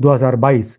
2022,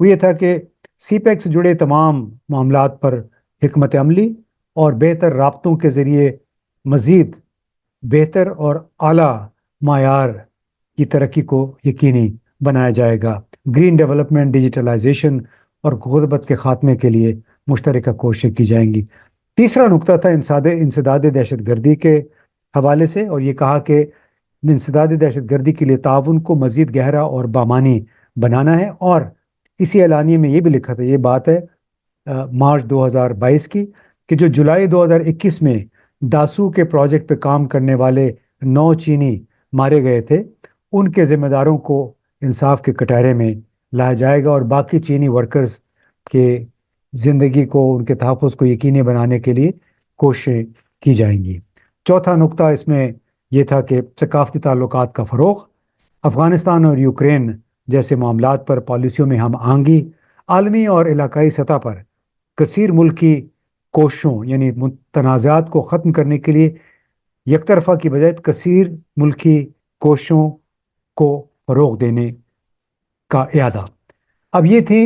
وہ یہ تھا کہ سی پیک سے جڑے تمام معاملات پر حکمت عملی اور بہتر رابطوں کے ذریعے مزید بہتر اور اعلیٰ معیار کی ترقی کو یقینی بنایا جائے گا۔ گرین ڈیولپمنٹ، ڈیجیٹلائزیشن اور غربت کے خاتمے کے لیے مشترکہ کوششیں کی جائیں گی۔ تیسرا نقطہ تھا انسداد دہشت گردی کے حوالے سے، اور یہ کہا کہ انسداد دہشت گردی کے لیے تعاون کو مزید گہرا اور بامانی بنانا ہے، اور اسی اعلانیے میں یہ بھی لکھا تھا، یہ بات ہے مارچ 2022 کی، کہ جو جولائی 2021 میں داسو کے پروجیکٹ پہ کام کرنے والے 9 چینی مارے گئے تھے، ان کے ذمہ داروں کو انصاف کے کٹہرے میں لایا جائے گا، اور باقی چینی ورکرز کے زندگی کو، ان کے تحفظ کو یقینی بنانے کے لیے کوششیں کی جائیں گی۔ چوتھا نقطہ اس میں یہ تھا کہ ثقافتی تعلقات کا فروغ، افغانستان اور یوکرین جیسے معاملات پر پالیسیوں میں ہم آہنگی، عالمی اور علاقائی سطح پر کثیر ملکی کوششوں یعنی تنازعات کو ختم کرنے کے لیے یک طرفہ کی بجائے کثیر ملکی کوششوں کو فروغ دینے کا اعادہ۔ اب یہ تھی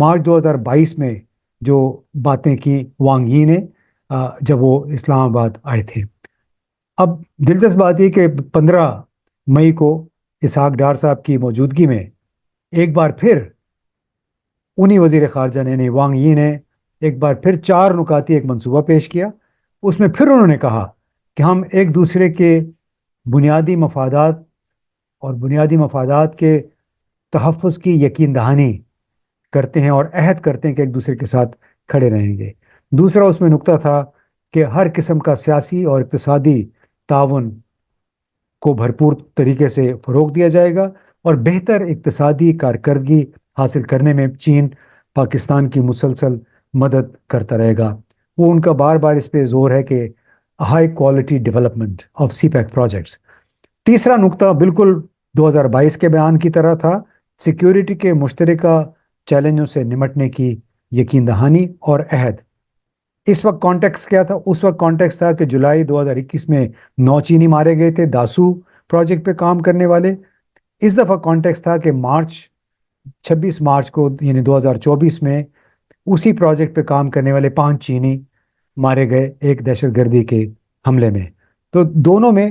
مارچ 2022 میں جو باتیں کی وانگ یی نے جب وہ اسلام آباد آئے تھے۔ اب دلچسپ بات یہ کہ 15 مئی کو اسحاق ڈار صاحب کی موجودگی میں ایک بار پھر انہی وزیر خارجہ نے وانگ یی نے ایک بار پھر 4 نکاتی ایک منصوبہ پیش کیا۔ اس میں پھر انہوں نے کہا کہ ہم ایک دوسرے کے بنیادی مفادات اور بنیادی مفادات کے تحفظ کی یقین دہانی کرتے ہیں اور عہد کرتے ہیں کہ ایک دوسرے کے ساتھ کھڑے رہیں گے۔ دوسرا اس میں نقطہ تھا کہ ہر قسم کا سیاسی اور اقتصادی تعاون کو بھرپور طریقے سے فروغ دیا جائے گا، اور بہتر اقتصادی کارکردگی حاصل کرنے میں چین پاکستان کی مسلسل مدد کرتا رہے گا۔ وہ ان کا بار بار اس پہ زور ہے کہ high quality development of CPEC projects. تیسرا نقطہ بالکل 2022 کے بیان کی طرح تھا، سیکیورٹی کے مشترکہ چیلنجوں سے نمٹنے کی یقین دہانی اور عہد۔ اس وقت کانٹیکس کیا تھا؟ اس وقت کانٹیکس تھا کہ جولائی 2021 میں 9 چینی مارے گئے تھے داسو پروجیکٹ پہ کام کرنے والے۔ اس دفعہ کانٹیکس تھا کہ 26 مارچ کو یعنی 2024 میں اسی پروجیکٹ پہ کام کرنے والے 5 چینی مارے گئے ایک دہشت گردی کے حملے میں۔ تو دونوں میں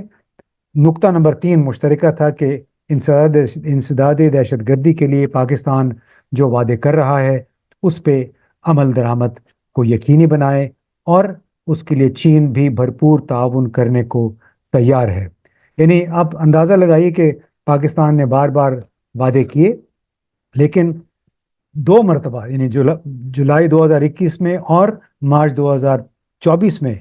نقطہ نمبر 3 مشترکہ تھا کہ انسداد دہشت گردی کے لیے پاکستان جو وعدے کر رہا ہے اس پہ عمل درآمد کو یقینی بنائے، اور اس کے لیے چین بھی بھرپور تعاون کرنے کو تیار ہے۔ یعنی آپ اندازہ لگائیے کہ پاکستان نے بار بار وعدے کیے، لیکن 2 مرتبہ یعنی جولائی 2021 میں اور مارچ 2024 میں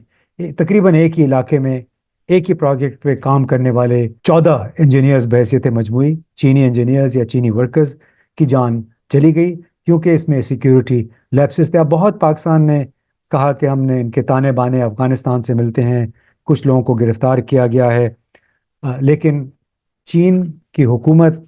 تقریباً ایک ہی علاقے میں ایک ہی پروجیکٹ پہ کام کرنے والے 14 انجینئرز بحیثیت مجموعی چینی انجینئرز یا چینی ورکرز کی جان چلی گئی، کیونکہ اس میں سیکیورٹی لیپسز تھے۔ اب بہت پاکستان نے کہا کہ ہم نے ان کے تانے بانے افغانستان سے ملتے ہیں، کچھ لوگوں کو گرفتار کیا گیا ہے، لیکن چین کی حکومت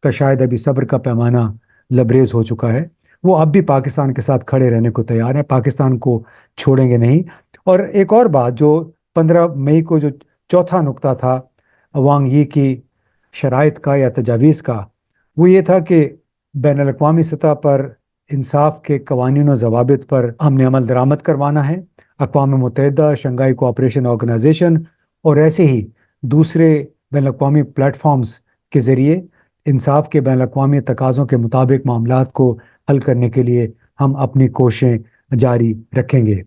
کا شاید ابھی صبر کا پیمانہ لبریز ہو چکا ہے۔ وہ اب بھی پاکستان کے ساتھ کھڑے رہنے کو تیار ہیں، پاکستان کو چھوڑیں گے نہیں۔ اور ایک اور بات جو 15 مئی کو جو چوتھا نقطہ تھا وانگ یی کی شرائط کا یا تجاویز کا، وہ یہ تھا کہ بین الاقوامی سطح پر انصاف کے قوانین و ضوابط پر ہم نے عمل درآمد کروانا ہے۔ اقوام متحدہ، شنگھائی کوآپریشن آرگنائزیشن اور ایسے ہی دوسرے بین الاقوامی پلیٹ فارمز کے ذریعے انصاف کے بین الاقوامی تقاضوں کے مطابق معاملات کو حل کرنے کے لیے ہم اپنی کوششیں جاری رکھیں گے۔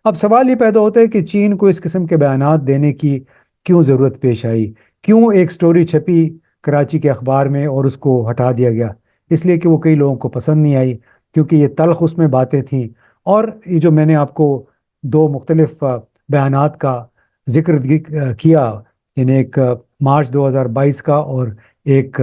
اب سوال یہ پیدا ہوتا ہے کہ چین کو اس قسم کے بیانات دینے کی کیوں ضرورت پیش آئی؟ کیوں ایک سٹوری چھپی کراچی کے اخبار میں اور اس کو ہٹا دیا گیا؟ اس لیے کہ وہ کئی لوگوں کو پسند نہیں آئی، کیونکہ یہ تلخ اس میں باتیں تھیں، اور یہ جو میں نے آپ کو 2 مختلف بیانات کا ذکر کیا، یعنی ایک مارچ 2022 کا اور ایک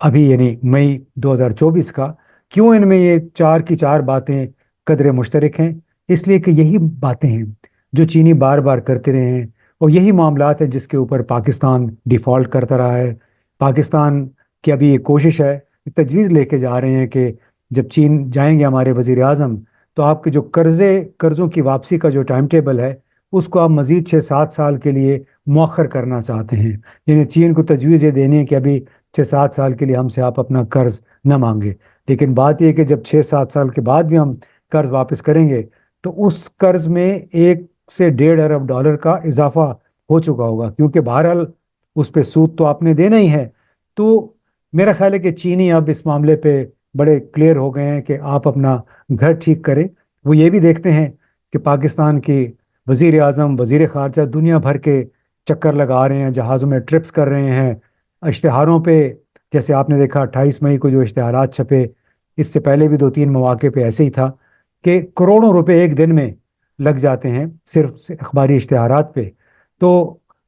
ابھی یعنی مئی 2024 کا، کیوں ان میں یہ 4 کی 4 باتیں قدر مشترک ہیں؟ اس لیے کہ یہی باتیں ہیں جو چینی بار بار کرتے رہے ہیں، اور یہی معاملات ہیں جس کے اوپر پاکستان ڈیفالٹ کرتا رہا ہے۔ پاکستان کی ابھی یہ کوشش ہے، تجویز لے کے جا رہے ہیں کہ جب چین جائیں گے ہمارے وزیر اعظم، تو آپ کے جو قرضوں کی واپسی کا جو ٹائم ٹیبل ہے اس کو آپ مزید 6-7 سال کے لیے مؤخر کرنا چاہتے ہیں۔ یعنی چین کو تجویز یہ دینی ہے کہ ابھی 6-7 سال کے لیے ہم سے آپ اپنا قرض نہ مانگے، لیکن بات یہ کہ جب 6-7 سال کے بعد بھی ہم قرض واپس کریں گے تو اس قرض میں 1 سے 1.5 ارب ڈالر کا اضافہ ہو چکا ہوگا، کیونکہ بہرحال اس پہ سود تو آپ نے دینا ہی ہے۔ تو میرا خیال ہے کہ چینی اب اس معاملے پہ بڑے کلیئر ہو گئے ہیں کہ آپ اپنا گھر ٹھیک کریں۔ وہ یہ بھی دیکھتے ہیں کہ پاکستان کی وزیر اعظم، وزیر خارجہ دنیا بھر کے چکر لگا رہے ہیں، جہازوں میں ٹرپس کر رہے ہیں، اشتہاروں پہ جیسے آپ نے دیکھا 28 مئی کو جو اشتہارات چھپے، اس سے پہلے بھی 2-3 مواقع پہ ایسے ہی تھا کہ کروڑوں روپے ایک دن میں لگ جاتے ہیں صرف اخباری اشتہارات پہ۔ تو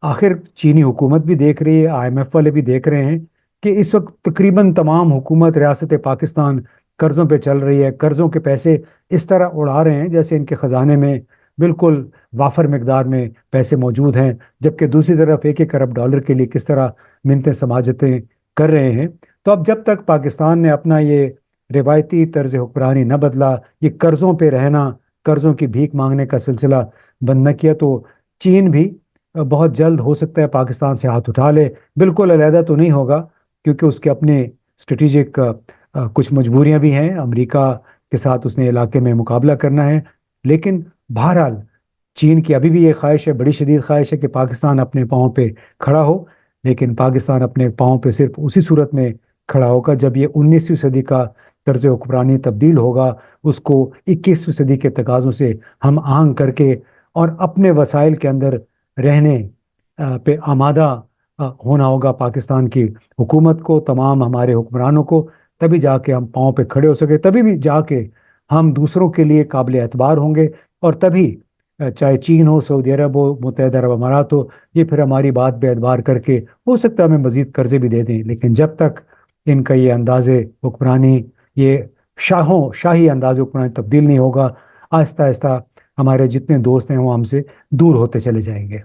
آخر چینی حکومت بھی دیکھ رہی ہے، IMF والے بھی دیکھ رہے ہیں کہ اس وقت تقریباً تمام حکومت ریاست پاکستان قرضوں پہ چل رہی ہے، قرضوں کے پیسے اس طرح اڑا رہے ہیں جیسے ان کے خزانے میں بالکل وافر مقدار میں پیسے موجود ہیں، جبکہ دوسری طرف 1 1 ارب ڈالر کے لیے کس طرح منتیں سماجتیں کر رہے ہیں۔ تو اب جب تک پاکستان نے اپنا یہ روایتی طرز حکمرانی نہ بدلا، یہ قرضوں پہ رہنا، قرضوں کی بھیک مانگنے کا سلسلہ بند نہ کیا، تو چین بھی بہت جلد ہو سکتا ہے پاکستان سے ہاتھ اٹھا لے۔ بالکل علیحدہ تو نہیں ہوگا، کیونکہ اس کے اپنے اسٹریٹجک کچھ مجبوریاں بھی ہیں، امریکہ کے ساتھ اس نے علاقے میں مقابلہ کرنا ہے۔ لیکن بہرحال چین کی ابھی بھی یہ خواہش ہے، بڑی شدید خواہش ہے کہ پاکستان اپنے پاؤں پہ کھڑا ہو، لیکن پاکستان اپنے پاؤں پہ صرف اسی صورت میں کھڑا ہوگا جب یہ 19ویں صدی کا طرز حکمرانی تبدیل ہوگا، اس کو 21ویں صدی کے تقاضوں سے ہم آہنگ کر کے اور اپنے وسائل کے اندر رہنے پہ آمادہ ہونا ہوگا پاکستان کی حکومت کو، تمام ہمارے حکمرانوں کو۔ تبھی جا کے ہم پاؤں پہ کھڑے ہو سکے، تبھی بھی جا کے ہم دوسروں کے لیے قابل اعتبار ہوں گے، اور تبھی چاہے چین ہو، سعودی عرب ہو، متحدہ عرب امارات ہو، یہ پھر ہماری بات بے اعتبار کر کے ہو سکتا ہے ہمیں مزید قرضے بھی دے دیں۔ لیکن جب تک ان کا یہ انداز حکمرانی، یہ شاہی انداز حکمرانی تبدیل نہیں ہوگا، آہستہ آہستہ ہمارے جتنے دوست ہیں وہ ہم سے دور ہوتے چلے جائیں گے۔